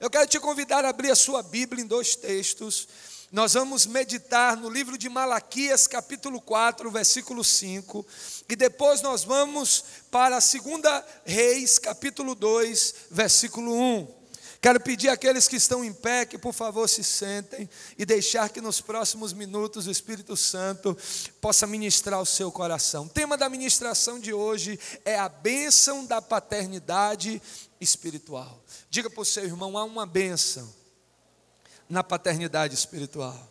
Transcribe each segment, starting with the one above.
Eu quero te convidar a abrir a sua Bíblia em 2 textos. Nós vamos meditar no livro de Malaquias, capítulo 4, versículo 5. E depois nós vamos para a 2 Reis, capítulo 2, versículo 1. Quero pedir àqueles que estão em pé que por favor se sentem e deixar que nos próximos minutos o Espírito Santo possa ministrar o seu coração. O tema da ministração de hoje é a bênção da paternidade espiritual. Diga para o seu irmão, há uma bênção na paternidade espiritual.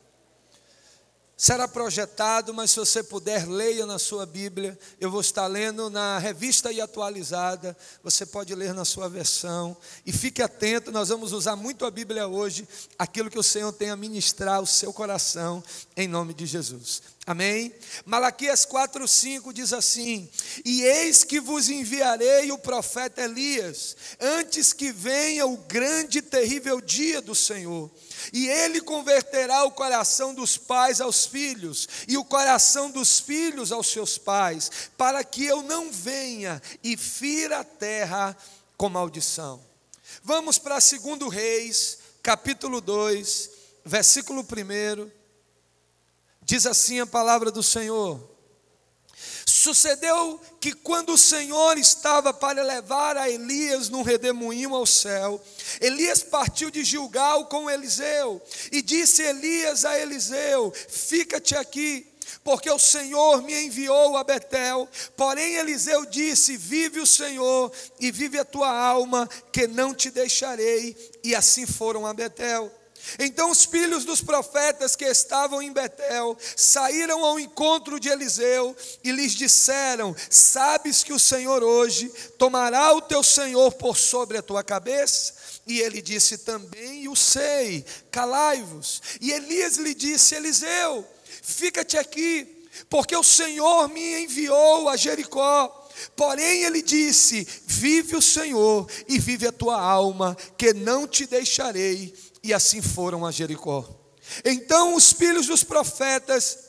Será projetado, mas se você puder, leia na sua Bíblia. Eu vou estar lendo na Revista e Atualizada. Você pode ler na sua versão. E fique atento, nós vamos usar muito a Bíblia hoje. Aquilo que o Senhor tem a ministrar ao seu coração, em nome de Jesus. Amém? Malaquias 4:5 diz assim: E eis que vos enviarei o profeta Elias, antes que venha o grande e terrível dia do Senhor. E ele converterá o coração dos pais aos filhos, e o coração dos filhos aos seus pais, para que eu não venha e fira a terra com maldição. Vamos para 2 Reis, capítulo 2, versículo 1. Diz assim a palavra do Senhor: Sucedeu que quando o Senhor estava para levar a Elias num redemoinho ao céu, Elias partiu de Gilgal com Eliseu, e disse Elias a Eliseu: Fica-te aqui, porque o Senhor me enviou a Betel. Porém Eliseu disse: Vive o Senhor e vive a tua alma, que não te deixarei. E assim foram a Betel. Então os filhos dos profetas que estavam em Betel saíram ao encontro de Eliseu e lhes disseram: Sabes que o Senhor hoje tomará o teu senhor por sobre a tua cabeça? E ele disse: Também o sei, calai-vos. E Elias lhe disse: Eliseu, fica-te aqui, porque o Senhor me enviou a Jericó. Porém ele disse: Vive o Senhor e vive a tua alma, que não te deixarei. E assim foram a Jericó. Então os filhos dos profetas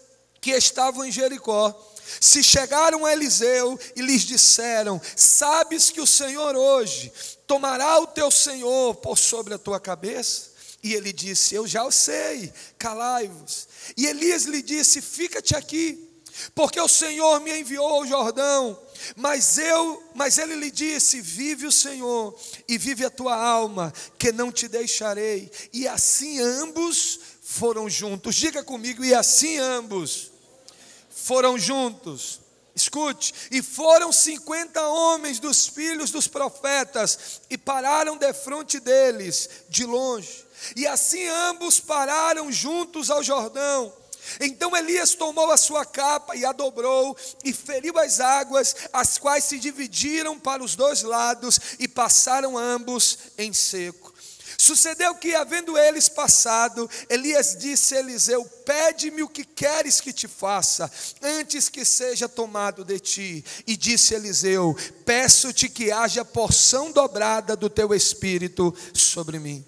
que estavam em Jericó se chegaram a Eliseu e lhes disseram: Sabes que o Senhor hoje tomará o teu senhor por sobre a tua cabeça? E ele disse: Eu já o sei, calai-vos. E Elias lhe disse: Fica-te aqui, porque o Senhor me enviou ao Jordão. Mas ele lhe disse: Vive o Senhor e vive a tua alma, que não te deixarei. E assim ambos foram juntos. Diga comigo: e assim ambos foram juntos. Escute: e foram 50 homens dos filhos dos profetas, e pararam defronte deles, de longe. E assim ambos pararam juntos ao Jordão. Então Elias tomou a sua capa e a dobrou, e feriu as águas, as quais se dividiram para os dois lados, e passaram ambos em seco. Sucedeu que, havendo eles passado, Elias disse a Eliseu: Pede-me o que queres que te faça, antes que seja tomado de ti. E disse Eliseu: Peço-te que haja porção dobrada do teu espírito sobre mim.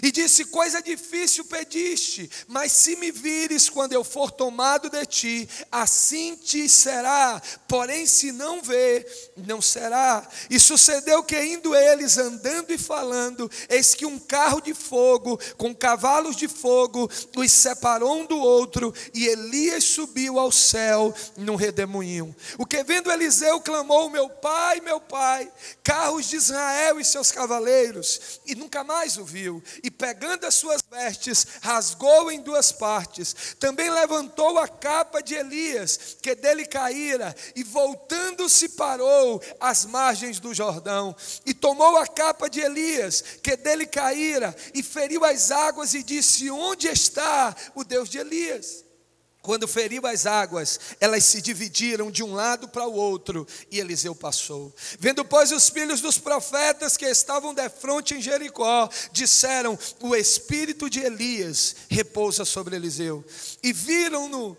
E disse: Coisa difícil pediste, mas se me vires quando eu for tomado de ti, assim te será. Porém se não ver, não será. E sucedeu que, indo eles andando e falando, eis que um carro de fogo com cavalos de fogo os separou um do outro, e Elias subiu ao céu num redemoinho. O que vendo Eliseu clamou: meu pai, carros de Israel e seus cavaleiros. E nunca mais o viu. E pegando as suas vestes, rasgou em duas partes. Também levantou a capa de Elias, que dele caíra, e voltando-se parou às margens do Jordão. E tomou a capa de Elias, que dele caíra, e feriu as águas, e disse: Onde está o Deus de Elias? Quando feriu as águas, elas se dividiram de um lado para o outro, e Eliseu passou. Vendo, pois, os filhos dos profetas que estavam defronte em Jericó, disseram: O espírito de Elias repousa sobre Eliseu. E viram-no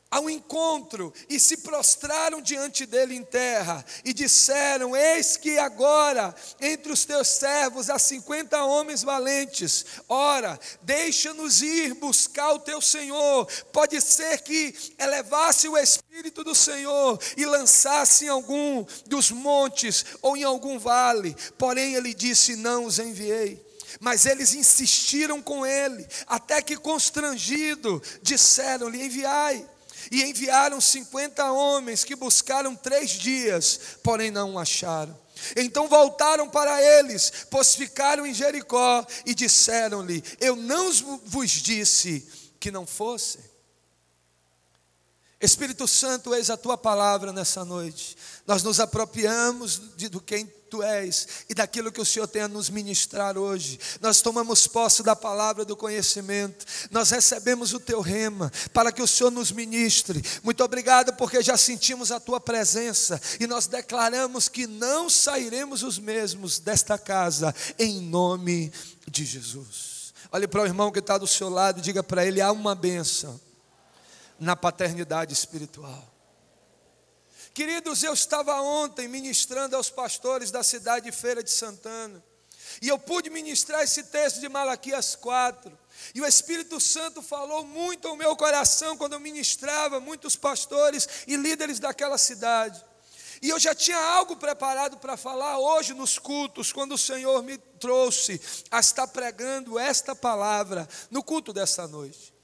ao encontro e se prostraram diante dele em terra e disseram: eis que agora entre os teus servos há 50 homens valentes. Ora, deixa-nos ir buscar o teu Senhor. Pode ser que elevasse o Espírito do Senhor e lançasse em algum dos montes ou em algum vale. Porém ele disse: não os enviei. Mas eles insistiram com ele, até que constrangido disseram-lhe: enviai. E enviaram 50 homens que buscaram 3 dias, porém não o acharam. Então voltaram para eles, pois ficaram em Jericó, e disseram-lhe: eu não vos disse que não fossem? Espírito Santo, eis a tua palavra nessa noite. Nós nos apropriamos do quem tu és e daquilo que o Senhor tem a nos ministrar hoje. Nós tomamos posse da palavra do conhecimento. Nós recebemos o teu rema para que o Senhor nos ministre. Muito obrigado, porque já sentimos a tua presença e nós declaramos que não sairemos os mesmos desta casa, em nome de Jesus. Olhe para o irmão que está do seu lado e diga para ele: há uma bênção na paternidade espiritual. Queridos, eu estava ontem ministrando aos pastores da cidade de Feira de Santana, e eu pude ministrar esse texto de Malaquias 4, e o Espírito Santo falou muito ao meu coração quando eu ministrava muitos pastores e líderes daquela cidade. E eu já tinha algo preparado para falar hoje nos cultos, quando o Senhor me trouxe a estar pregando esta palavra no culto dessa noite.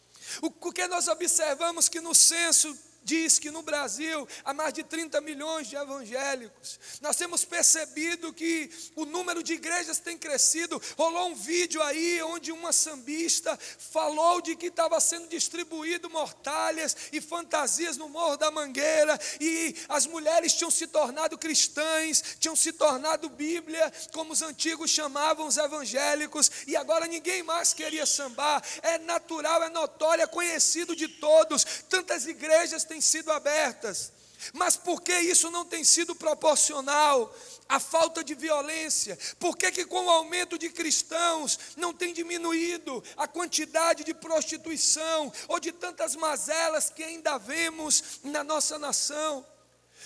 O que nós observamos que no censo diz que no Brasil há mais de 30 milhões de evangélicos. Nós temos percebido que o número de igrejas tem crescido. Rolou um vídeo aí onde uma sambista falou de que estava sendo distribuído mortalhas e fantasias no Morro da Mangueira, e as mulheres tinham se tornado cristãs, tinham se tornado Bíblia, como os antigos chamavam os evangélicos, e agora ninguém mais queria sambar. É natural, é notório, é conhecido de todos. Tantas igrejas têm sido abertas, mas por que isso não tem sido proporcional à falta de violência? Por que com o aumento de cristãos não tem diminuído a quantidade de prostituição ou de tantas mazelas que ainda vemos na nossa nação?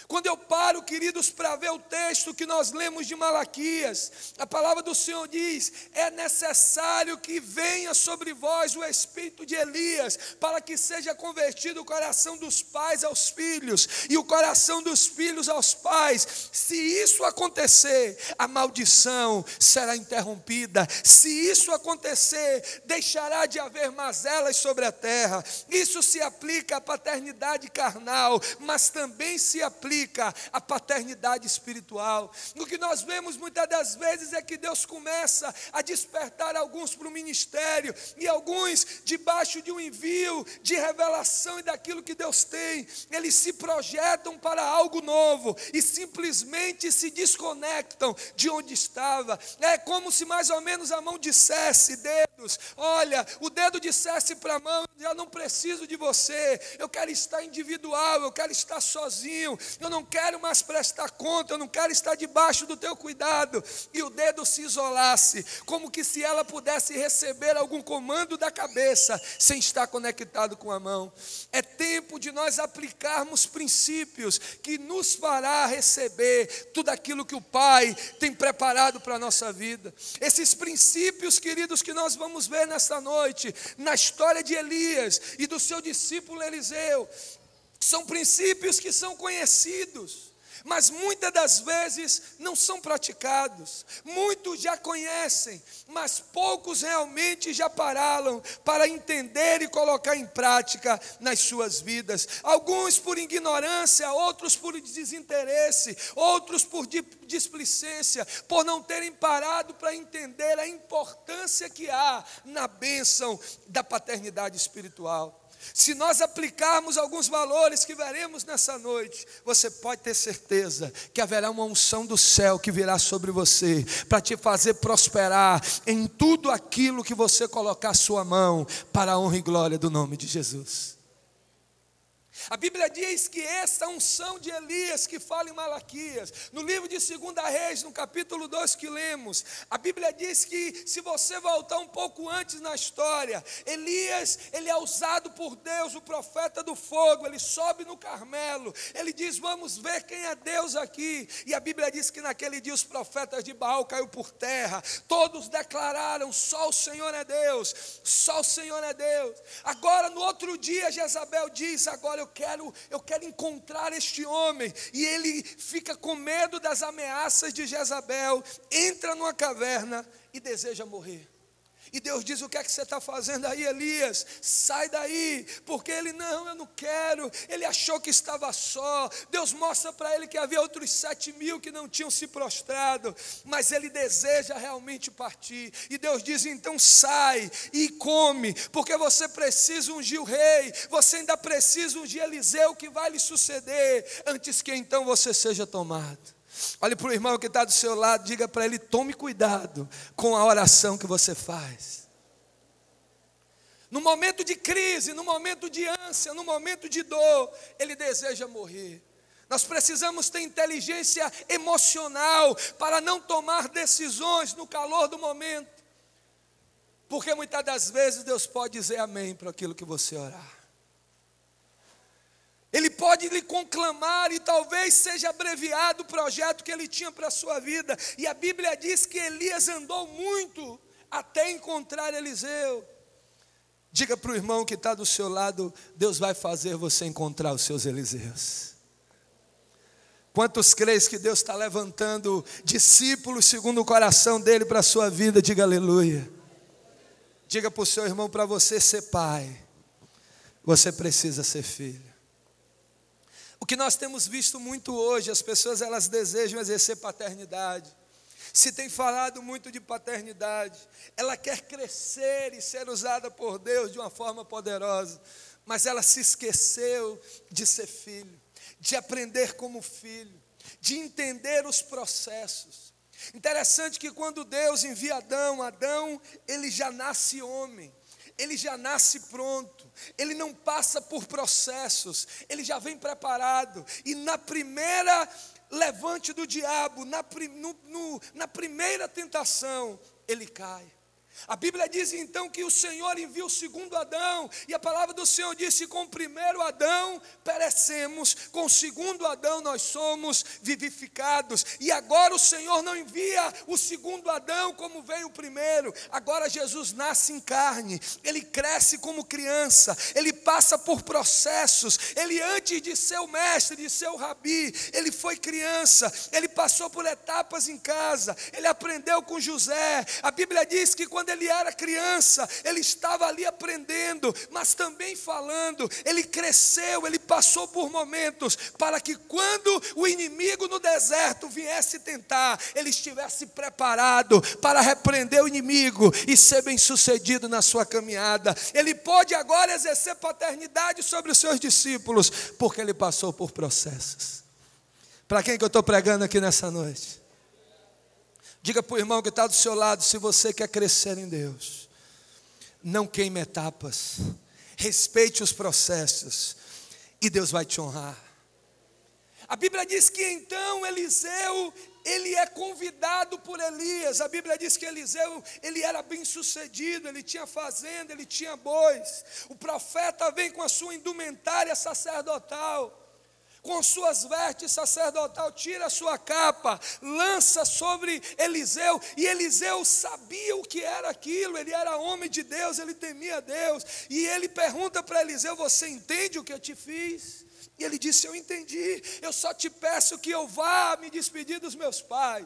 Quando eu paro, queridos, para ver o texto que nós lemos de Malaquias, a palavra do Senhor diz: é necessário que venha sobre vós o espírito de Elias, para que seja convertido o coração dos pais aos filhos, e o coração dos filhos aos pais. Se isso acontecer, a maldição será interrompida. Se isso acontecer, deixará de haver mazelas sobre a terra. Isso se aplica à paternidade carnal, mas também se aplica a paternidade espiritual. O que nós vemos muitas das vezes é que Deus começa a despertar alguns para o ministério, e alguns, debaixo de um envio de revelação e daquilo que Deus tem, eles se projetam para algo novo e simplesmente se desconectam de onde estava. É como se mais ou menos a mão dissesse: dedos, olha, o dedo dissesse para a mão: já não preciso de você, eu quero estar individual, eu quero estar sozinho, eu não quero mais prestar conta, eu não quero estar debaixo do teu cuidado. E o dedo se isolasse, como que se ela pudesse receber algum comando da cabeça, sem estar conectado com a mão. É tempo de nós aplicarmos princípios que nos fará receber tudo aquilo que o Pai tem preparado para a nossa vida. Esses princípios, queridos, que nós vamos ver nesta noite, na história de Elias e do seu discípulo Eliseu, são princípios que são conhecidos, mas muitas das vezes não são praticados. Muitos já conhecem, mas poucos realmente já pararam para entender e colocar em prática nas suas vidas. Alguns por ignorância, outros por desinteresse, outros por displicência, por não terem parado para entender a importância que há na bênção da paternidade espiritual. Se nós aplicarmos alguns valores que veremos nessa noite, você pode ter certeza que haverá uma unção do céu que virá sobre você, para te fazer prosperar em tudo aquilo que você colocar a sua mão, para a honra e glória do nome de Jesus. A Bíblia diz que essa unção de Elias que fala em Malaquias, no livro de 2 Reis, no capítulo 2 que lemos, a Bíblia diz que, se você voltar um pouco antes na história, Elias, ele é usado por Deus, o profeta do fogo, ele sobe no Carmelo, ele diz: vamos ver quem é Deus aqui. E a Bíblia diz que naquele dia os profetas de Baal caiu por terra, todos declararam: só o Senhor é Deus, só o Senhor é Deus. Agora, no outro dia, Jezabel diz: agora eu quero encontrar este homem. E ele fica com medo das ameaças de Jezabel, entra numa caverna e deseja morrer. E Deus diz: o que é que você está fazendo aí, Elias? Sai daí. Porque ele: não, eu não quero. Ele achou que estava só. Deus mostra para ele que havia outros 7.000 que não tinham se prostrado, mas ele deseja realmente partir. E Deus diz: então sai e come, porque você precisa ungir o rei, você ainda precisa ungir Eliseu, que vai lhe suceder, antes que então você seja tomado. Olhe para o irmão que está do seu lado, diga para ele: tome cuidado com a oração que você faz. No momento de crise, no momento de ânsia, no momento de dor, ele deseja morrer. Nós precisamos ter inteligência emocional para não tomar decisões no calor do momento. Porque muitas das vezes Deus pode dizer amém para aquilo que você orar. Ele pode lhe conclamar e talvez seja abreviado o projeto que ele tinha para a sua vida. E a Bíblia diz que Elias andou muito até encontrar Eliseu. Diga para o irmão que está do seu lado: Deus vai fazer você encontrar os seus Eliseus. Quantos creem que Deus está levantando discípulos segundo o coração dele para a sua vida? Diga aleluia. Diga para o seu irmão: para você ser pai, você precisa ser filho. O que nós temos visto muito hoje, as pessoas elas desejam exercer paternidade. Se tem falado muito de paternidade, ela quer crescer e ser usada por Deus de uma forma poderosa, mas ela se esqueceu de ser filho, de aprender como filho, de entender os processos. Interessante que quando Deus envia Adão, ele já nasce homem. Ele já nasce pronto, ele não passa por processos, ele já vem preparado. E na primeira levante do diabo, na primeira tentação, ele cai. A Bíblia diz então que o Senhor envia o segundo Adão, e a palavra do Senhor disse: com o primeiro Adão perecemos, com o segundo Adão nós somos vivificados. E agora o Senhor não envia o segundo Adão como veio o primeiro. Agora Jesus nasce em carne, ele cresce como criança, ele passa por processos. Ele, antes de ser o mestre, de ser o rabi, ele foi criança, ele passou por etapas em casa, ele aprendeu com José. A Bíblia diz que quando ele era criança, ele estava ali aprendendo, mas também falando. Ele cresceu, ele passou por momentos, para que quando o inimigo no deserto viesse tentar, ele estivesse preparado para repreender o inimigo e ser bem sucedido na sua caminhada. Ele pode agora exercer paternidade sobre os seus discípulos, porque ele passou por processos. Para quem que eu estou pregando aqui nessa noite? Diga para o irmão que está do seu lado: se você quer crescer em Deus, não queime etapas, respeite os processos, e Deus vai te honrar. A Bíblia diz que então Eliseu, ele é convidado por Elias. A Bíblia diz que Eliseu, ele era bem sucedido, ele tinha fazenda, ele tinha bois. O profeta vem com a sua indumentária sacerdotal, com suas vestes sacerdotal, tira a sua capa, lança sobre Eliseu, e Eliseu sabia o que era aquilo. Ele era homem de Deus, ele temia Deus, e ele pergunta para Eliseu: você entende o que eu te fiz? E ele disse: eu entendi, eu só te peço que eu vá me despedir dos meus pais.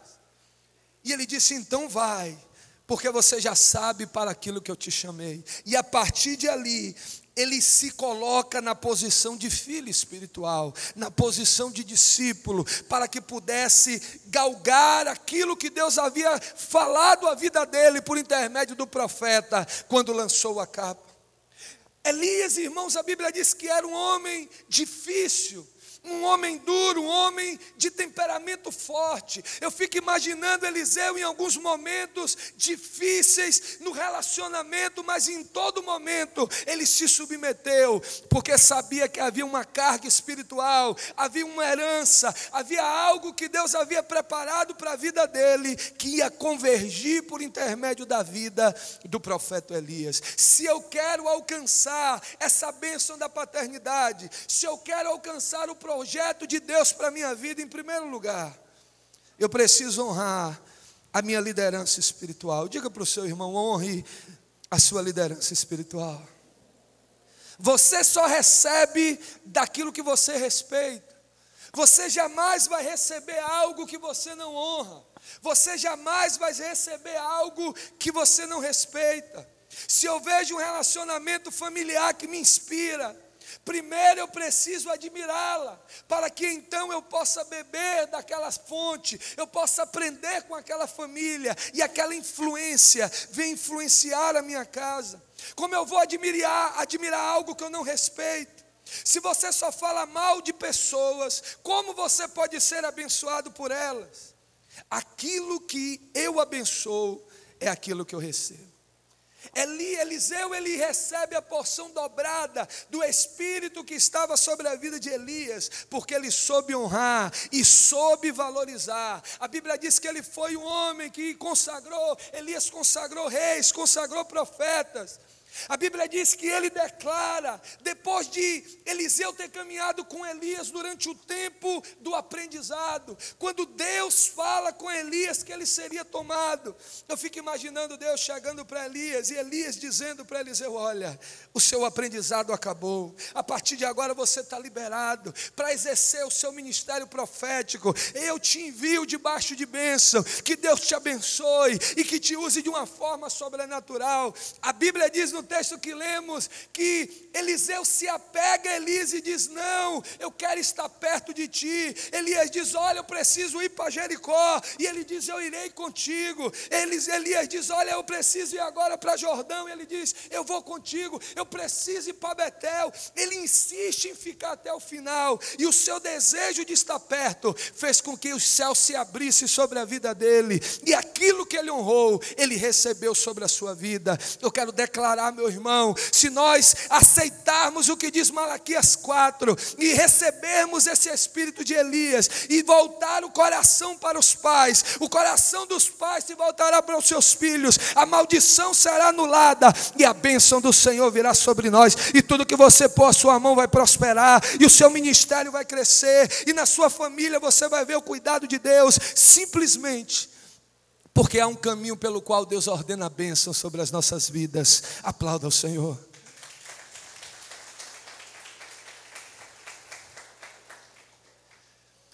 E ele disse: então vai, porque você já sabe para aquilo que eu te chamei. E a partir de ali, ele se coloca na posição de filho espiritual, na posição de discípulo, para que pudesse galgar aquilo que Deus havia falado à vida dele por intermédio do profeta, quando lançou a capa. Elias, irmãos, a Bíblia diz que era um homem difícil. um homem duro, um homem de temperamento forte. Eu fico imaginando Eliseu em alguns momentos difíceis no relacionamento, mas em todo momento ele se submeteu, porque sabia que havia uma carga espiritual, havia uma herança, havia algo que Deus havia preparado para a vida dele, que ia convergir por intermédio da vida do profeta Elias. Se eu quero alcançar essa bênção da paternidade, se eu quero alcançar o projeto de Deus para a minha vida, em primeiro lugar, eu preciso honrar a minha liderança espiritual. Diga para o seu irmão: honre a sua liderança espiritual. Você só recebe daquilo que você respeita. Você jamais vai receber algo que você não honra. Você jamais vai receber algo que você não respeita. Se eu vejo um relacionamento familiar que me inspira, primeiro eu preciso admirá-la, para que então eu possa beber daquela fonte, eu possa aprender com aquela família, e aquela influência venha influenciar a minha casa. Como eu vou admirar algo que eu não respeito? Se você só fala mal de pessoas, como você pode ser abençoado por elas? Aquilo que eu abençoo é aquilo que eu recebo. Eliseu, ele recebe a porção dobrada do Espírito que estava sobre a vida de Elias, porque ele soube honrar e soube valorizar. A Bíblia diz que ele foi um homem que consagrou, Elias consagrou reis, consagrou profetas. A Bíblia diz que ele declara, depois de Eliseu ter caminhado com Elias durante o tempo do aprendizado, quando Deus fala com Elias que ele seria tomado, eu fico imaginando Deus chegando para Elias, e Elias dizendo para Eliseu: olha, o seu aprendizado acabou, a partir de agora você está liberado para exercer o seu ministério profético. Eu te envio debaixo de bênção, que Deus te abençoe e que te use de uma forma sobrenatural. A Bíblia diz no texto que lemos que Eliseu se apega a Elias e diz: não, eu quero estar perto de ti. Elias diz: olha, eu preciso ir para Jericó, e ele diz: eu irei contigo. Elias diz: olha, eu preciso ir agora para Jordão, e ele diz: eu vou contigo. Eu preciso ir para Betel. Ele insiste em ficar até o final, e o seu desejo de estar perto fez com que o céu se abrisse sobre a vida dele, e aquilo que ele honrou, ele recebeu sobre a sua vida. Eu quero declarar, meu irmão, se nós aceitarmos o que diz Malaquias 4 e recebermos esse espírito de Elias e voltar o coração para os pais, o coração dos pais se voltará para os seus filhos, a maldição será anulada e a bênção do Senhor virá sobre nós, e tudo que você pôr a sua mão vai prosperar, e o seu ministério vai crescer, e na sua família você vai ver o cuidado de Deus, simplesmente porque há um caminho pelo qual Deus ordena a bênção sobre as nossas vidas. Aplauda o Senhor.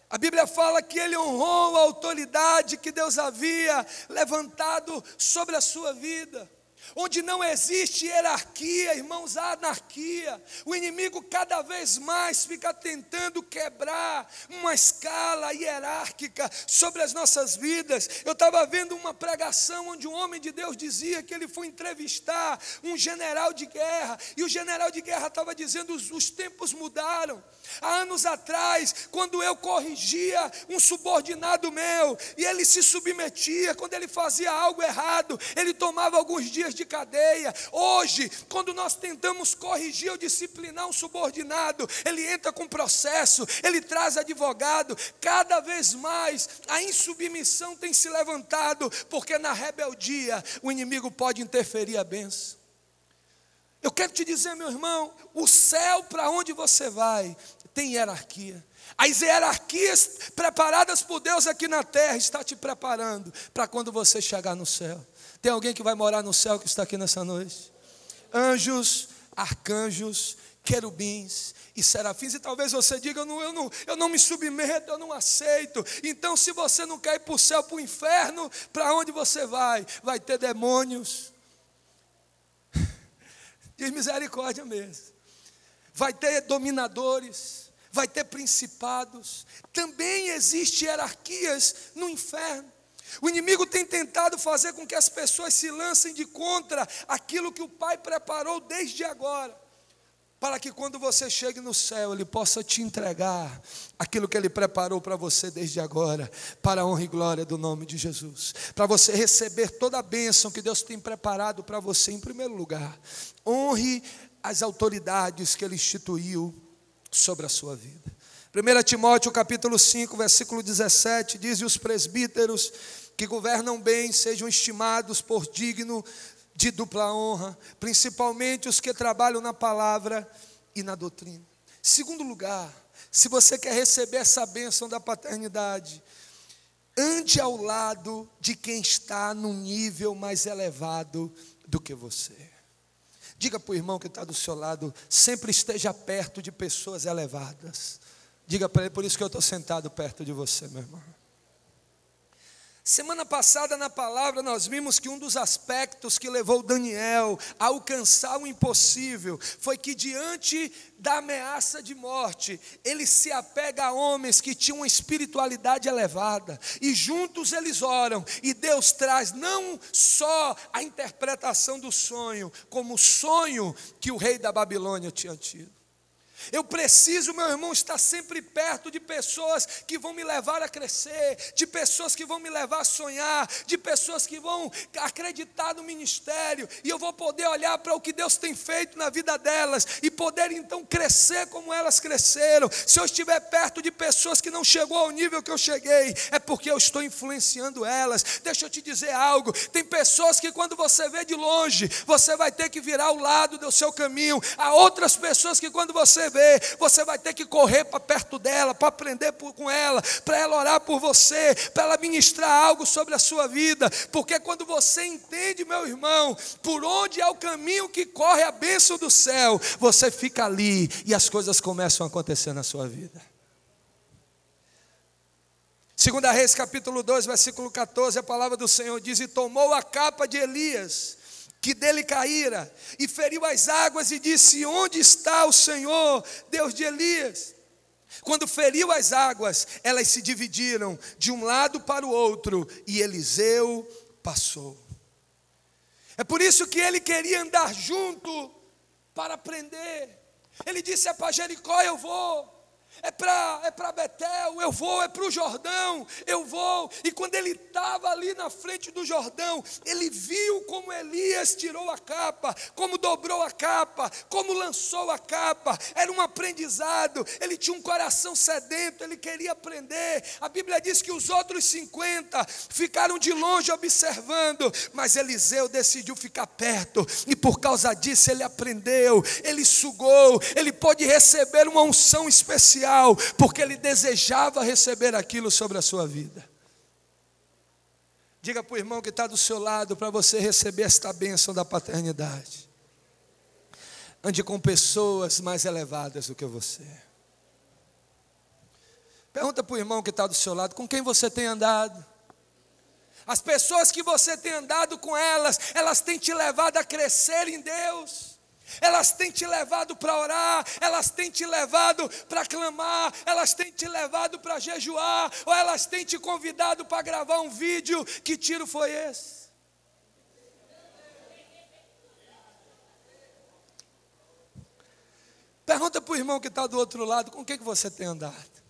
A Bíblia fala que ele honrou a autoridade que Deus havia levantado sobre a sua vida. Onde não existe hierarquia, irmãos, há anarquia. O inimigo cada vez mais fica tentando quebrar uma escala hierárquica sobre as nossas vidas. Eu estava vendo uma pregação onde um homem de Deus dizia que ele foi entrevistar um general de guerra, e o general de guerra estava dizendo: os tempos mudaram. Há anos atrás, quando eu corrigia um subordinado meu, e ele se submetia, quando ele fazia algo errado, ele tomava alguns dias de cadeia. Hoje, quando nós tentamos corrigir ou disciplinar um subordinado, ele entra com processo, ele traz advogado. Cada vez mais a insubmissão tem se levantado, porque na rebeldia o inimigo pode interferir a bênção. Eu quero te dizer, meu irmão, o céu para onde você vai tem hierarquia. As hierarquias preparadas por Deus aqui na terra está te preparando para quando você chegar no céu. Tem alguém que vai morar no céu que está aqui nessa noite? Anjos, arcanjos, querubins e serafins. E talvez você diga: eu não me submeto, eu não aceito. Então, se você não quer ir para o céu, para o inferno, para onde você vai? Vai ter demônios. Diz misericórdia mesmo. Vai ter dominadores, vai ter principados. Também existem hierarquias no inferno. O inimigo tem tentado fazer com que as pessoas se lancem de contra aquilo que o Pai preparou desde agora. para que quando você chegue no céu, Ele possa te entregar aquilo que Ele preparou para você desde agora, para a honra e glória do nome de Jesus, para você receber toda a bênção que Deus tem preparado para você. Em primeiro lugar, honre as autoridades que Ele instituiu sobre a sua vida. 1 Timóteo capítulo 5, versículo 17, diz: e os presbíteros que governam bem sejam estimados por digno de dupla honra, principalmente os que trabalham na palavra e na doutrina. Segundo lugar, se você quer receber essa bênção da paternidade, ande ao lado de quem está num nível mais elevado do que você. Diga para o irmão que está do seu lado, sempre esteja perto de pessoas elevadas. Diga para ele: por isso que eu estou sentado perto de você, meu irmão. Semana passada na palavra nós vimos que um dos aspectos que levou Daniel a alcançar o impossível foi que diante da ameaça de morte, ele se apega a homens que tinham uma espiritualidade elevada, e juntos eles oram, e Deus traz não só a interpretação do sonho, como o sonho que o rei da Babilônia tinha tido. Eu preciso, meu irmão, estar sempre perto de pessoas que vão me levar a crescer, de pessoas que vão me levar a sonhar, de pessoas que vão acreditar no ministério, e eu vou poder olhar para o que Deus tem feito na vida delas, e poder então crescer como elas cresceram. Se eu estiver perto de pessoas que não chegou ao nível que eu cheguei, é porque eu estou influenciando elas. Deixa eu te dizer algo, tem pessoas que quando você vê de longe, você vai ter que virar ao lado do seu caminho. Há outras pessoas que quando você vai ter que correr para perto dela, para aprender com ela, para ela orar por você, para ela ministrar algo sobre a sua vida, porque quando você entende, meu irmão, por onde é o caminho que corre a bênção do céu, você fica ali e as coisas começam a acontecer na sua vida. 2 Reis capítulo 2, versículo 14, a palavra do Senhor diz: e tomou a capa de Elias, que dele caíra, e feriu as águas, e disse: onde está o Senhor, Deus de Elias? Quando feriu as águas, elas se dividiram de um lado para o outro, e Eliseu passou. É por isso que ele queria andar junto para aprender. Ele disse: é para Jericó eu vou, é para Betel eu vou, é para o Jordão eu vou. E quando ele estava ali na frente do Jordão, ele viu como Elias tirou a capa, como dobrou a capa, como lançou a capa. Era um aprendizado. Ele tinha um coração sedento, ele queria aprender. A Bíblia diz que os outros 50 ficaram de longe observando, mas Eliseu decidiu ficar perto, e por causa disso ele aprendeu, ele sugou, ele pôde receber uma unção especial, porque ele desejava receber aquilo sobre a sua vida. Diga para o irmão que está do seu lado, para você receber esta bênção da paternidade, ande com pessoas mais elevadas do que você. Pergunta para o irmão que está do seu lado: com quem você tem andado? As pessoas que você tem andado com elas têm te levado a crescer em Deus? Elas têm te levado para orar, elas têm te levado para clamar, elas têm te levado para jejuar, ou elas têm te convidado para gravar um vídeo? Que tiro foi esse? Pergunta para o irmão que está do outro lado: com quem que você tem andado?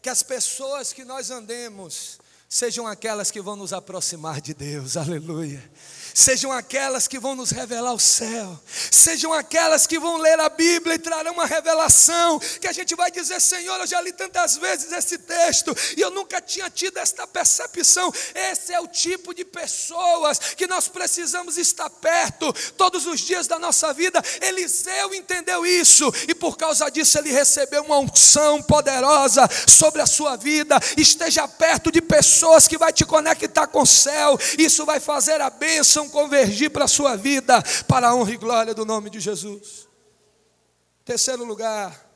Que as pessoas que nós andemos sejam aquelas que vão nos aproximar de Deus, aleluia. Sejam aquelas que vão nos revelar o céu, sejam aquelas que vão ler a Bíblia e trarão uma revelação, que a gente vai dizer: Senhor, eu já li tantas vezes esse texto, e eu nunca tinha tido esta percepção. Esse é o tipo de pessoas que nós precisamos estar perto, todos os dias da nossa vida. Eliseu entendeu isso, e por causa disso ele recebeu uma unção poderosa sobre a sua vida. Esteja perto de pessoas que vai te conectar com o céu, isso vai fazer a bênção convergir para a sua vida, para a honra e glória do nome de Jesus. Terceiro lugar,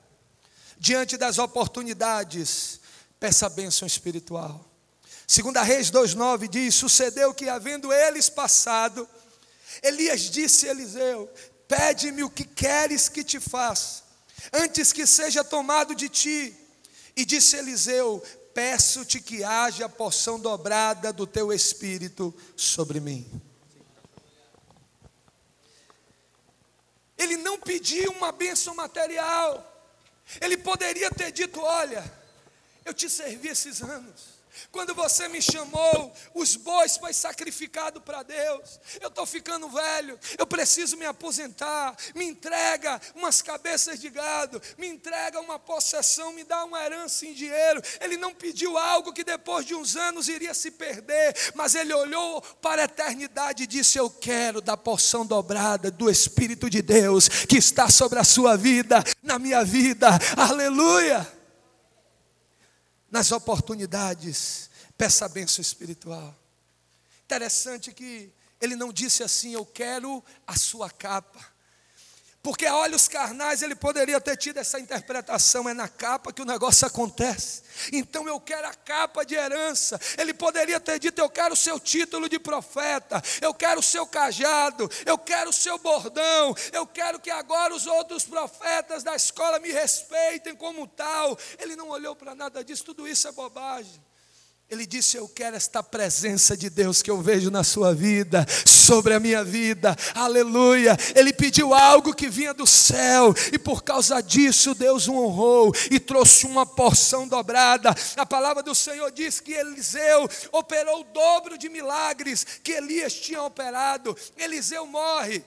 diante das oportunidades, peça a bênção espiritual. 2 Reis 2,9 diz: sucedeu que, havendo eles passado, Elias disse a Eliseu: pede-me o que queres que te faça, antes que seja tomado de ti. E disse Eliseu: peço-te que haja porção dobrada do teu espírito sobre mim. Ele não pediu uma bênção material. Ele poderia ter dito: olha, eu te servi esses anos. Quando você me chamou, os bois foi sacrificado para Deus. Eu estou ficando velho, eu preciso me aposentar. Me entrega umas cabeças de gado, me entrega uma possessão, me dá uma herança em dinheiro. Ele não pediu algo que depois de uns anos iria se perder, mas ele olhou para a eternidade e disse: eu quero da porção dobrada do Espírito de Deus que está sobre a sua vida, na minha vida. Aleluia! Nas oportunidades, peça a bênção espiritual. Interessante que ele não disse assim: eu quero a sua capa. Porque a olhos carnais ele poderia ter tido essa interpretação: é na capa que o negócio acontece. Então eu quero a capa de herança. Ele poderia ter dito: eu quero o seu título de profeta, eu quero o seu cajado, eu quero o seu bordão, eu quero que agora os outros profetas da escola me respeitem como tal. Ele não olhou para nada disso, tudo isso é bobagem. Ele disse: eu quero esta presença de Deus que eu vejo na sua vida, sobre a minha vida, aleluia. Ele pediu algo que vinha do céu, e por causa disso Deus o honrou, e trouxe uma porção dobrada. A palavra do Senhor diz que Eliseu operou o dobro de milagres que Elias tinha operado. Eliseu morre,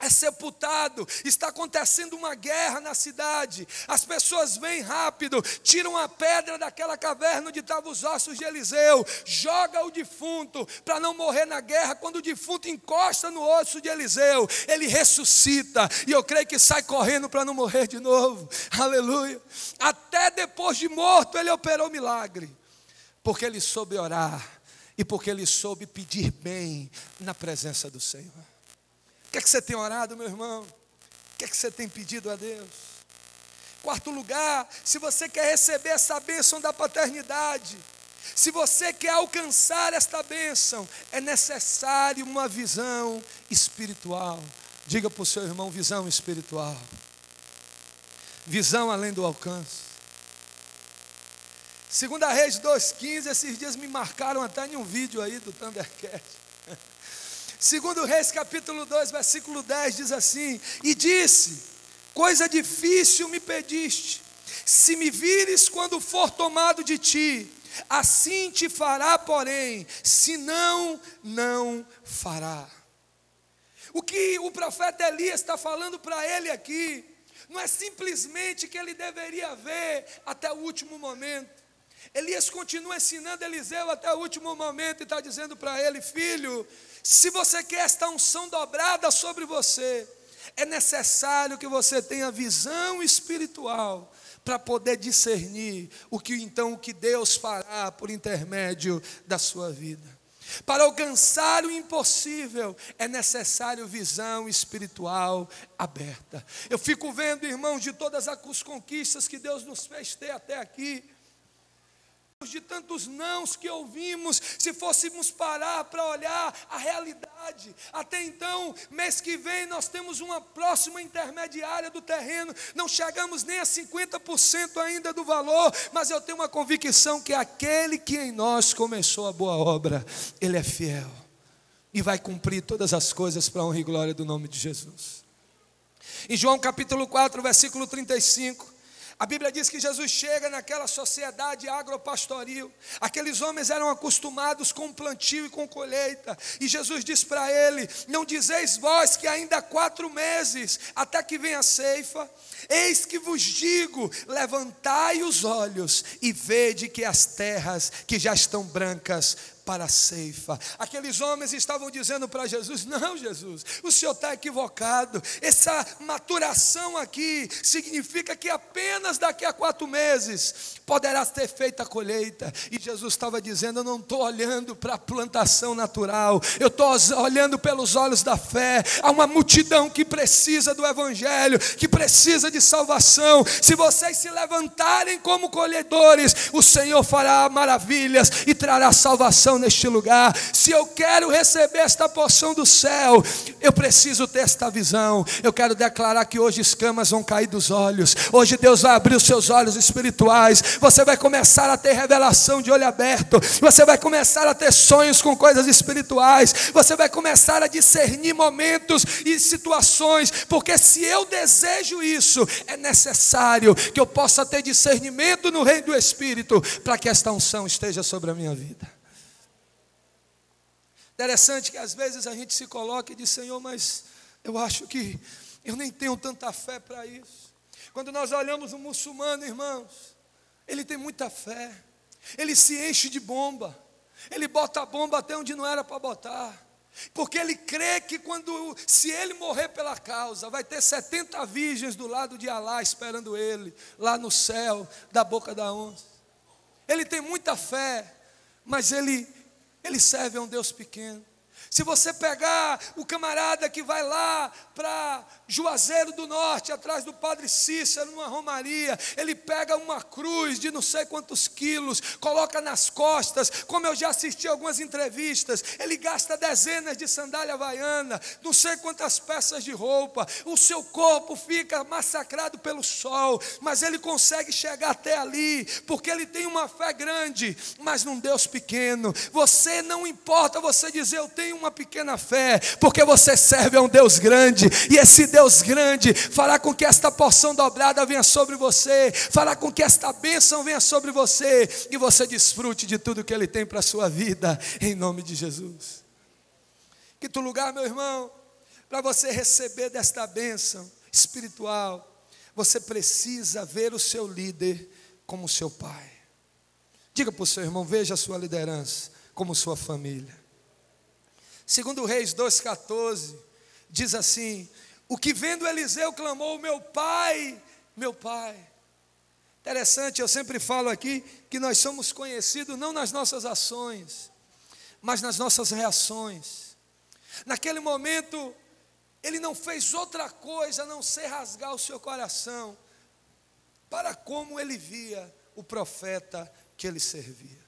é sepultado, está acontecendo uma guerra na cidade. As pessoas vêm rápido, tiram a pedra daquela caverna onde estavam os ossos de Eliseu, joga o defunto para não morrer na guerra. Quando o defunto encosta no osso de Eliseu, ele ressuscita, e eu creio que sai correndo para não morrer de novo. Aleluia. Até depois de morto ele operou milagre, porque ele soube orar e porque ele soube pedir bem na presença do Senhor. O que é que você tem orado, meu irmão? O que é que você tem pedido a Deus? Quarto lugar, se você quer receber essa bênção da paternidade, se você quer alcançar esta bênção, é necessário uma visão espiritual. Diga para o seu irmão: visão espiritual. Visão além do alcance. 2 Reis 2,15, esses dias me marcaram até em um vídeo aí do Thundercast. 2 Reis capítulo 2, versículo 10 diz assim: e disse: coisa difícil me pediste, se me vires quando for tomado de ti, assim te fará, porém, se não, não fará. O que o profeta Elias está falando para ele aqui, não é simplesmente que ele deveria ver até o último momento. Elias continua ensinando Eliseu até o último momento e está dizendo para ele: filho, se você quer esta unção dobrada sobre você, é necessário que você tenha visão espiritual para poder discernir o que Deus fará por intermédio da sua vida. Para alcançar o impossível, é necessário visão espiritual aberta. Eu fico vendo, irmãos, de todas as conquistas que Deus nos fez ter até aqui, de tantos nãos que ouvimos, se fôssemos parar para olhar a realidade, até então, mês que vem nós temos uma próxima intermediária do terreno, não chegamos nem a 50% ainda do valor, mas eu tenho uma convicção que aquele que em nós começou a boa obra, Ele é fiel, e vai cumprir todas as coisas para a honra e glória do nome de Jesus. Em João capítulo 4, versículo 35, a Bíblia diz que Jesus chega naquela sociedade agropastoril. Aqueles homens eram acostumados com plantio e com colheita. E Jesus diz para ele: não dizeis vós que ainda há 4 meses até que venha a ceifa? Eis que vos digo, levantai os olhos e vede que as terras que já estão brancas para a ceifa. Aqueles homens estavam dizendo para Jesus: não, Jesus, o Senhor está equivocado. Essa maturação aqui significa que apenas daqui a 4 meses poderás ter feito a colheita. E Jesus estava dizendo: eu não estou olhando para a plantação natural, eu estou olhando pelos olhos da fé. Há uma multidão que precisa do Evangelho, que precisa de salvação. Se vocês se levantarem como colhedores, o Senhor fará maravilhas e trará salvação neste lugar. Se eu quero receber esta porção do céu, eu preciso ter esta visão. Eu quero declarar que hoje escamas vão cair dos olhos. Hoje Deus vai abrir os seus olhos espirituais. Você vai começar a ter revelação de olho aberto. Você vai começar a ter sonhos com coisas espirituais. Você vai começar a discernir momentos e situações. Porque se eu desejo isso, é necessário que eu possa ter discernimento no reino do Espírito, para que esta unção esteja sobre a minha vida. Interessante que às vezes a gente se coloca e diz: Senhor, mas eu acho que eu nem tenho tanta fé para isso. Quando nós olhamos um muçulmano, irmãos, ele tem muita fé, ele se enche de bomba, ele bota a bomba até onde não era para botar, porque ele crê que se ele morrer pela causa, vai ter 70 virgens do lado de Alá esperando ele, lá no céu, da boca da onça. Ele tem muita fé, mas ele serve a um Deus pequeno. Se você pegar o camarada que vai lá para Juazeiro do Norte, atrás do Padre Cícero, numa romaria, ele pega uma cruz de não sei quantos quilos, coloca nas costas, como eu já assisti algumas entrevistas, ele gasta dezenas de sandália havaiana, não sei quantas peças de roupa, o seu corpo fica massacrado pelo sol, mas ele consegue chegar até ali, porque ele tem uma fé grande, mas num Deus pequeno. Você não importa você dizer: eu tenho uma pequena fé, porque você serve a um Deus grande, e esse Deus grande fará com que esta porção dobrada venha sobre você, fará com que esta bênção venha sobre você, e você desfrute de tudo que Ele tem para a sua vida, em nome de Jesus. Quinto lugar, meu irmão, para você receber desta bênção espiritual, você precisa ver o seu líder como seu pai. Diga para o seu irmão: veja a sua liderança como sua família. Segundo Reis 2,14, diz assim: o que vendo Eliseu clamou: meu pai, meu pai. Interessante, eu sempre falo aqui que nós somos conhecidos não nas nossas ações, mas nas nossas reações. Naquele momento, ele não fez outra coisa a não ser rasgar o seu coração, para como ele via o profeta que ele servia.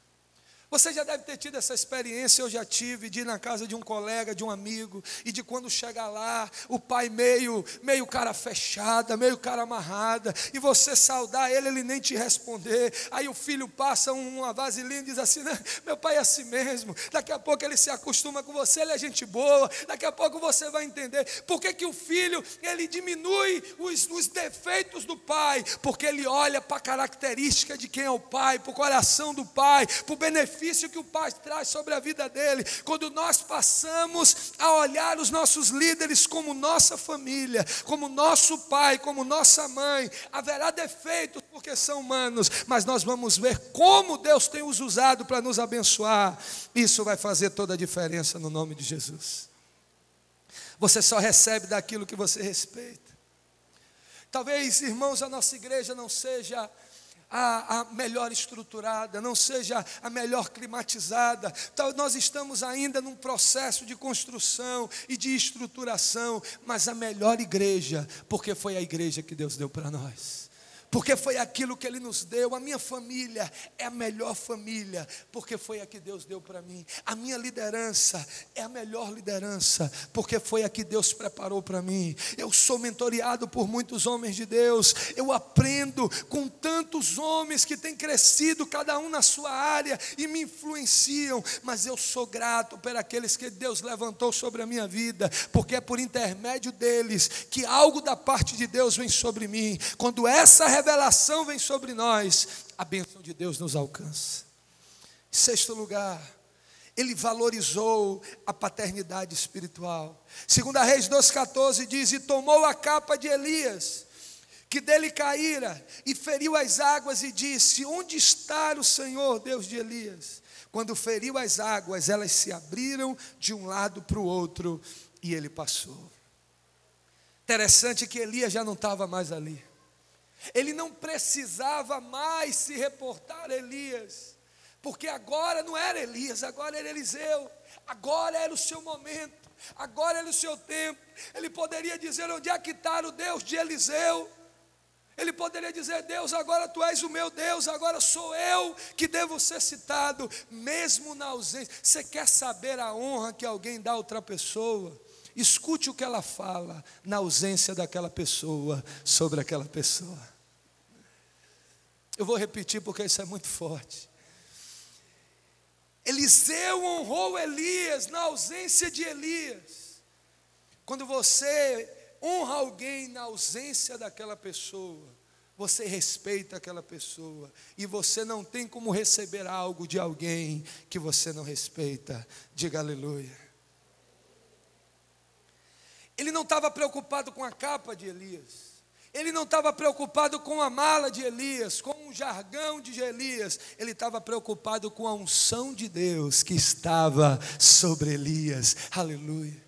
Você já deve ter tido essa experiência, eu já tive, de ir na casa de um colega, de um amigo, e de quando chega lá, o pai meio cara fechada, meio cara amarrada, e você saudar ele, ele nem te responder. Aí o filho passa uma vaselina e diz assim: meu pai é assim mesmo. Daqui a pouco ele se acostuma com você, ele é gente boa. Daqui a pouco você vai entender por que o filho, ele diminui os defeitos do pai, porque ele olha para a característica de quem é o pai, para o coração do pai, para o benefício que o pai traz sobre a vida dele. Quando nós passamos a olhar os nossos líderes como nossa família, como nosso pai, como nossa mãe, haverá defeitos porque são humanos, mas nós vamos ver como Deus tem os usado para nos abençoar. Isso vai fazer toda a diferença no nome de Jesus. Você só recebe daquilo que você respeita. Talvez, irmãos, a nossa igreja não seja a melhor estruturada, não seja a melhor climatizada. Então, nós estamos ainda num processo de construção e de estruturação, mas a melhor igreja, porque foi a igreja que Deus deu para nós. Porque foi aquilo que Ele nos deu. A minha família é a melhor família, porque foi a que Deus deu para mim. A minha liderança é a melhor liderança, porque foi a que Deus preparou para mim. Eu sou mentoreado por muitos homens de Deus. Eu aprendo com tantos homens que têm crescido, cada um na sua área, e me influenciam. Mas eu sou grato por aqueles que Deus levantou sobre a minha vida, porque é por intermédio deles que algo da parte de Deus vem sobre mim. Quando essa revelação vem sobre nós, a bênção de Deus nos alcança. Em sexto lugar, ele valorizou a paternidade espiritual. 2 Reis 2,14 diz: e tomou a capa de Elias, que dele caíra, e feriu as águas, e disse: onde está o Senhor, Deus de Elias? Quando feriu as águas, elas se abriram de um lado para o outro, e ele passou. Interessante que Elias já não estava mais ali. Ele não precisava mais se reportar a Elias, porque agora não era Elias, agora era Eliseu. Agora era o seu momento, agora era o seu tempo. Ele poderia dizer: onde é que está o Deus de Eliseu? Ele poderia dizer: Deus, agora tu és o meu Deus, agora sou eu que devo ser citado, mesmo na ausência. Você quer saber a honra que alguém dá a outra pessoa? Escute o que ela fala na ausência daquela pessoa, sobre aquela pessoa. Eu vou repetir porque isso é muito forte. Eliseu honrou Elias na ausência de Elias. Quando você honra alguém na ausência daquela pessoa, você respeita aquela pessoa, e você não tem como receber algo de alguém que você não respeita. Diga aleluia. Ele não estava preocupado com a capa de Elias, ele não estava preocupado com a mala de Elias, com o jargão de Elias, ele estava preocupado com a unção de Deus que estava sobre Elias. Aleluia.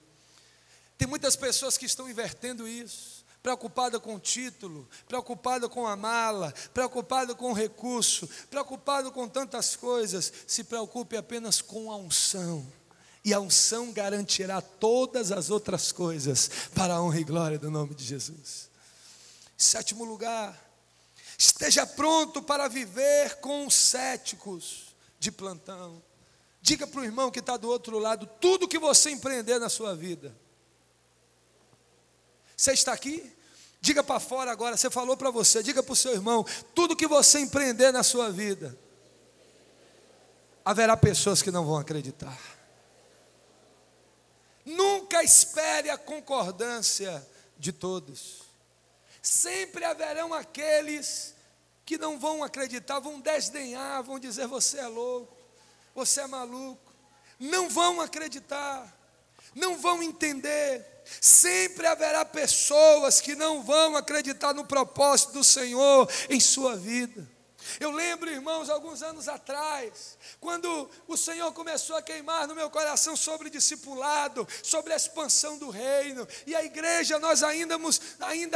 Tem muitas pessoas que estão invertendo isso, preocupada com o título, preocupada com a mala, preocupada com o recurso, preocupada com tantas coisas. Se preocupe apenas com a unção, e a unção garantirá todas as outras coisas para a honra e glória do nome de Jesus. Sétimo lugar, esteja pronto para viver com os céticos de plantão. Diga para o irmão que está do outro lado: tudo que você empreender na sua vida. Você está aqui? Diga para fora agora. Você falou para você, diga para o seu irmão: tudo que você empreender na sua vida, haverá pessoas que não vão acreditar. Nunca espere a concordância de todos. Sempre haverão aqueles que não vão acreditar, vão desdenhar, vão dizer: você é louco, você é maluco. Não vão acreditar, não vão entender. Sempre haverá pessoas que não vão acreditar no propósito do Senhor em sua vida. Eu lembro, irmãos, alguns anos atrás, quando o Senhor começou a queimar no meu coração sobre discipulado, sobre a expansão do reino, e a igreja, nós ainda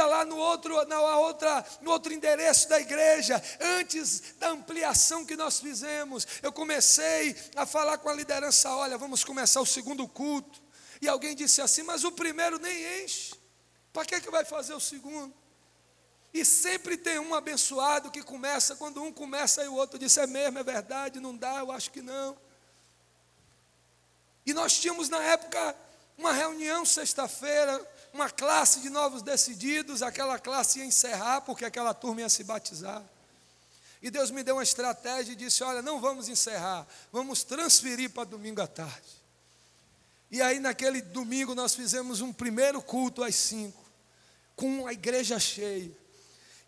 lá no outro endereço da igreja, antes da ampliação que nós fizemos, eu comecei a falar com a liderança: olha, vamos começar o segundo culto. E alguém disse assim: mas o primeiro nem enche, para que vai fazer o segundo? E sempre tem um abençoado que começa, quando um começa, aí o outro diz: é mesmo, é verdade, não dá, eu acho que não. E nós tínhamos na época uma reunião sexta-feira, uma classe de novos decididos. Aquela classe ia encerrar porque aquela turma ia se batizar. E Deus me deu uma estratégia e disse: olha, não vamos encerrar, vamos transferir para domingo à tarde. E aí naquele domingo nós fizemos um primeiro culto às 5, com a igreja cheia.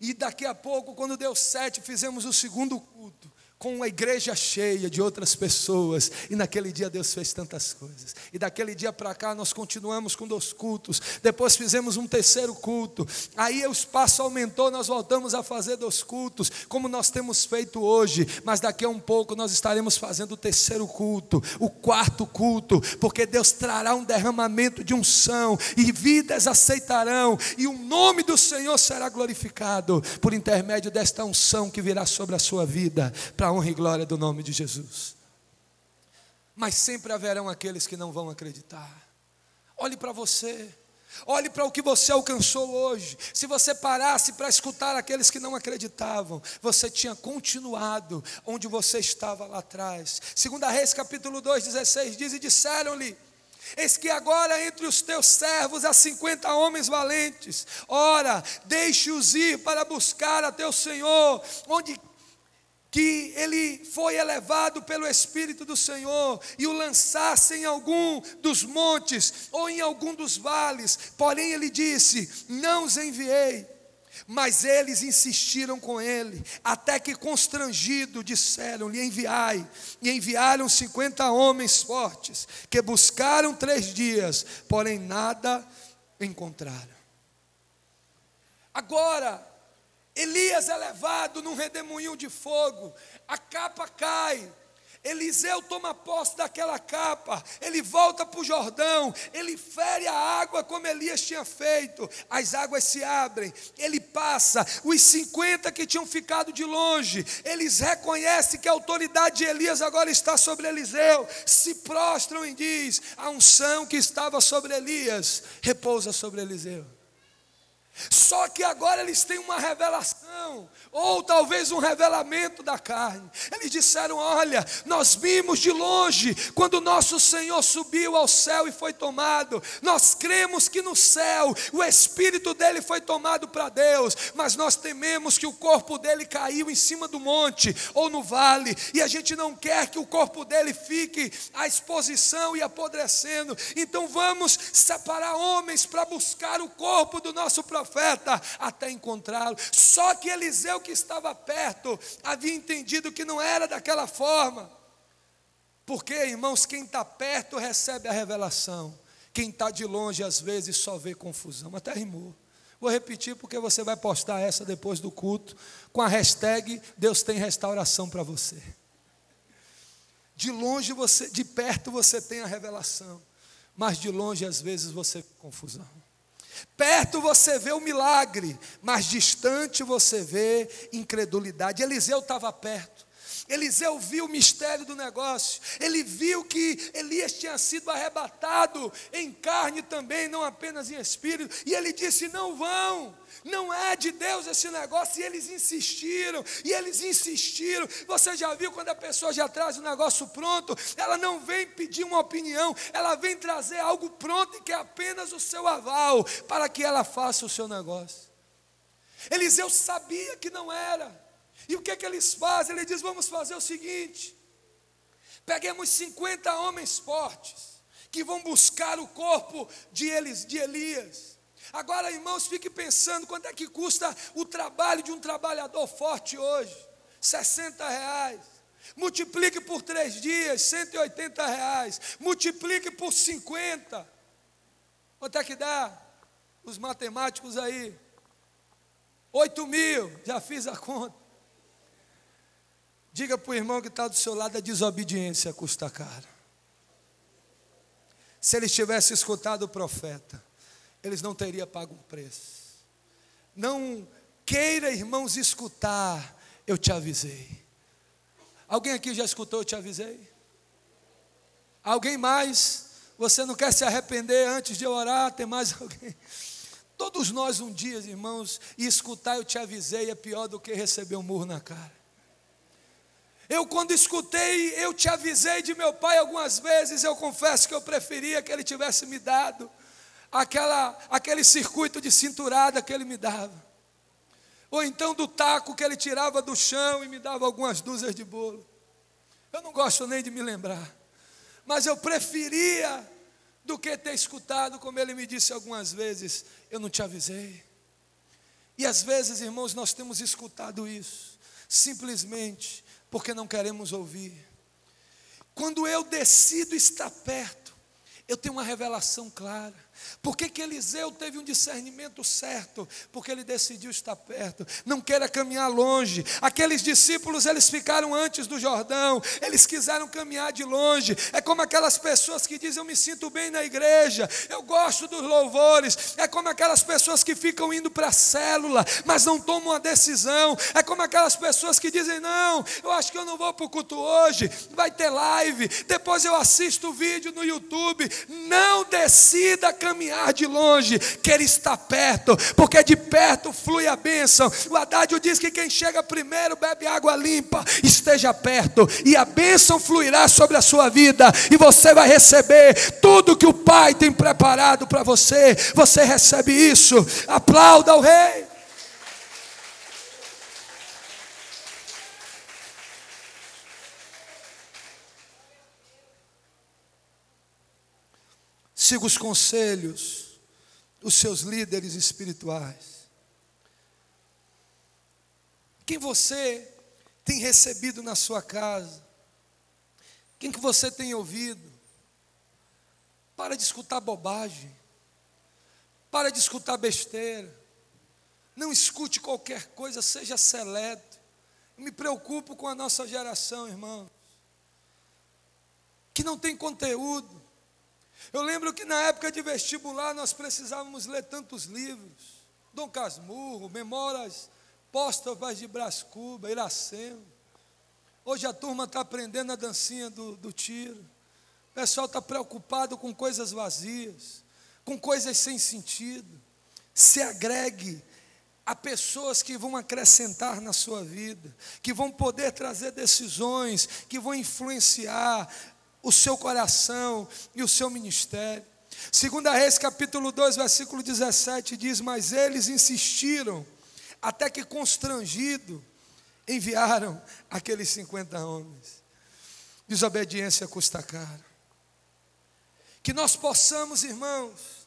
E daqui a pouco, quando deu 7, fizemos o segundo culto, com a igreja cheia de outras pessoas. E naquele dia Deus fez tantas coisas. E daquele dia para cá nós continuamos com 2 cultos. Depois fizemos um terceiro culto. Aí o espaço aumentou, nós voltamos a fazer 2 cultos, como nós temos feito hoje. Mas daqui a um pouco nós estaremos fazendo o terceiro culto, o quarto culto, porque Deus trará um derramamento de unção, e vidas aceitarão, e o nome do Senhor será glorificado por intermédio desta unção que virá sobre a sua vida, para a honra e glória do nome de Jesus. Mas sempre haverão aqueles que não vão acreditar. Olhe para você, olhe para o que você alcançou hoje. Se você parasse para escutar aqueles que não acreditavam, você tinha continuado onde você estava lá atrás. 2 Reis capítulo 2, 16 diz: e disseram-lhe: eis que agora entre os teus servos há 50 homens valentes. Ora, deixe-os ir para buscar a teu Senhor, onde que ele foi elevado pelo Espírito do Senhor, e o lançasse em algum dos montes, ou em algum dos vales. Porém ele disse: não os enviei. Mas eles insistiram com ele, até que constrangido disseram-lhe: enviai. E enviaram 50 homens fortes, que buscaram 3 dias, porém nada encontraram. Agora Elias é levado num redemoinho de fogo, a capa cai, Eliseu toma posse daquela capa, ele volta para o Jordão, ele fere a água como Elias tinha feito, as águas se abrem, ele passa, os 50 que tinham ficado de longe, eles reconhecem que a autoridade de Elias agora está sobre Eliseu, se prostram e diz: a unção que estava sobre Elias repousa sobre Eliseu. Só que agora eles têm uma revelação, ou talvez um revelamento da carne. Eles disseram: olha, nós vimos de longe, quando nosso Senhor subiu ao céu e foi tomado. Nós cremos que no céu, o Espírito dele foi tomado para Deus. Mas nós tememos que o corpo dele caiu em cima do monte, ou no vale. E a gente não quer que o corpo dele fique à exposição e apodrecendo. Então vamos separar homens para buscar o corpo do nosso profeta, até encontrá-lo. Só que Eliseu, que estava perto, havia entendido que não era daquela forma. Porque, irmãos, quem está perto recebe a revelação. Quem está de longe às vezes só vê confusão. Até rimou. Vou repetir porque você vai postar essa depois do culto, com a hashtag Deus tem restauração para você. De longe você, de perto você tem a revelação, mas de longe às vezes você vê confusão. Perto você vê o milagre, mas distante você vê incredulidade. Eliseu estava perto. Eliseu viu o mistério do negócio. Ele viu que Elias tinha sido arrebatado em carne também, não apenas em espírito. E ele disse: não vão, não é de Deus esse negócio. E eles insistiram, e eles insistiram. Você já viu quando a pessoa já traz o negócio pronto? Ela não vem pedir uma opinião, ela vem trazer algo pronto e que é apenas o seu aval para que ela faça o seu negócio. Eliseu sabia que não era. E o que é que eles fazem? Ele diz: vamos fazer o seguinte: peguemos 50 homens fortes, que vão buscar o corpo de Elias. Agora, irmãos, fique pensando, quanto é que custa o trabalho de um trabalhador forte hoje? R$60. Multiplique por 3 dias, R$180. Multiplique por 50. Quanto é que dá? Os matemáticos aí. 8.000, já fiz a conta. Diga para o irmão que está do seu lado: a desobediência custa caro. Se eles tivessem escutado o profeta, eles não teriam pago um preço. Não queira, irmãos, escutar, eu te avisei. Alguém aqui já escutou, eu te avisei? Alguém mais? Você não quer se arrepender antes de eu orar? Tem mais alguém? Todos nós um dia, irmãos, e escutar eu te avisei é pior do que receber um murro na cara. Eu, quando escutei eu te avisei de meu pai algumas vezes, eu confesso que eu preferia que ele tivesse me dado aquele circuito de cinturada que ele me dava, ou então do taco que ele tirava do chão e me dava algumas dúzias de bolo. Eu não gosto nem de me lembrar, mas eu preferia do que ter escutado, como ele me disse algumas vezes: eu não te avisei. E às vezes, irmãos, nós temos escutado isso, simplesmente porque não queremos ouvir. Quando eu decido estar perto, eu tenho uma revelação clara. Por que Eliseu teve um discernimento certo? Porque ele decidiu estar perto. Não queira caminhar longe. Aqueles discípulos, eles ficaram antes do Jordão, eles quiseram caminhar de longe. É como aquelas pessoas que dizem: eu me sinto bem na igreja, eu gosto dos louvores. É como aquelas pessoas que ficam indo para a célula, mas não tomam uma decisão. É como aquelas pessoas que dizem: não, eu acho que eu não vou para o culto hoje, vai ter live, depois eu assisto o vídeo no YouTube. Não decida caminhar de longe, quer estar perto, porque de perto flui a bênção. O Haddad diz que quem chega primeiro bebe água limpa. Esteja perto e a bênção fluirá sobre a sua vida, e você vai receber tudo que o Pai tem preparado para você. Você recebe isso. Aplauda o Rei. Siga os conselhos dos seus líderes espirituais. Quem você tem recebido na sua casa? Quem que você tem ouvido? Para de escutar bobagem. Para de escutar besteira. Não escute qualquer coisa, seja seleto. Eu me preocupo com a nossa geração, irmão, que não tem conteúdo. Eu lembro que na época de vestibular nós precisávamos ler tantos livros: Dom Casmurro, Memórias Póstumas de Brás Cuba, Iracema. Hoje a turma está aprendendo a dancinha do tiro. O pessoal está preocupado com coisas vazias, com coisas sem sentido. Se agregue a pessoas que vão acrescentar na sua vida, que vão poder trazer decisões, que vão influenciar o seu coração e o seu ministério. 2 Reis capítulo 2, versículo 17 diz: mas eles insistiram, até que constrangido, enviaram aqueles 50 homens. Desobediência custa caro. Que nós possamos, irmãos,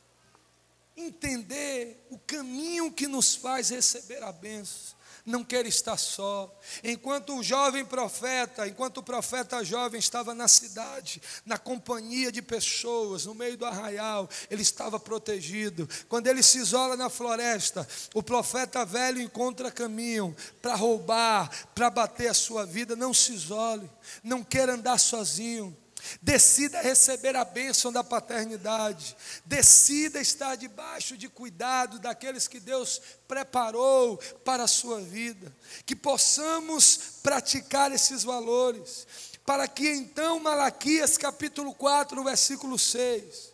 entender o caminho que nos faz receber a bênção. Não quer estar só. Enquanto o profeta jovem estava na cidade, na companhia de pessoas, no meio do arraial, ele estava protegido. Quando ele se isola na floresta, o profeta velho encontra caminho para roubar, para bater a sua vida. Não se isole, não queira andar sozinho. Decida receber a bênção da paternidade. Decida estar debaixo de cuidado daqueles que Deus preparou para a sua vida. Que possamos praticar esses valores, para que então Malaquias capítulo 4, versículo 6,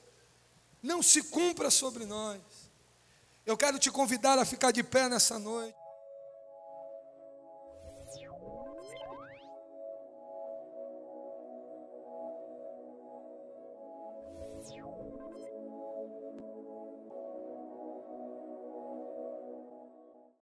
não se cumpra sobre nós. Eu quero te convidar a ficar de pé nessa noite.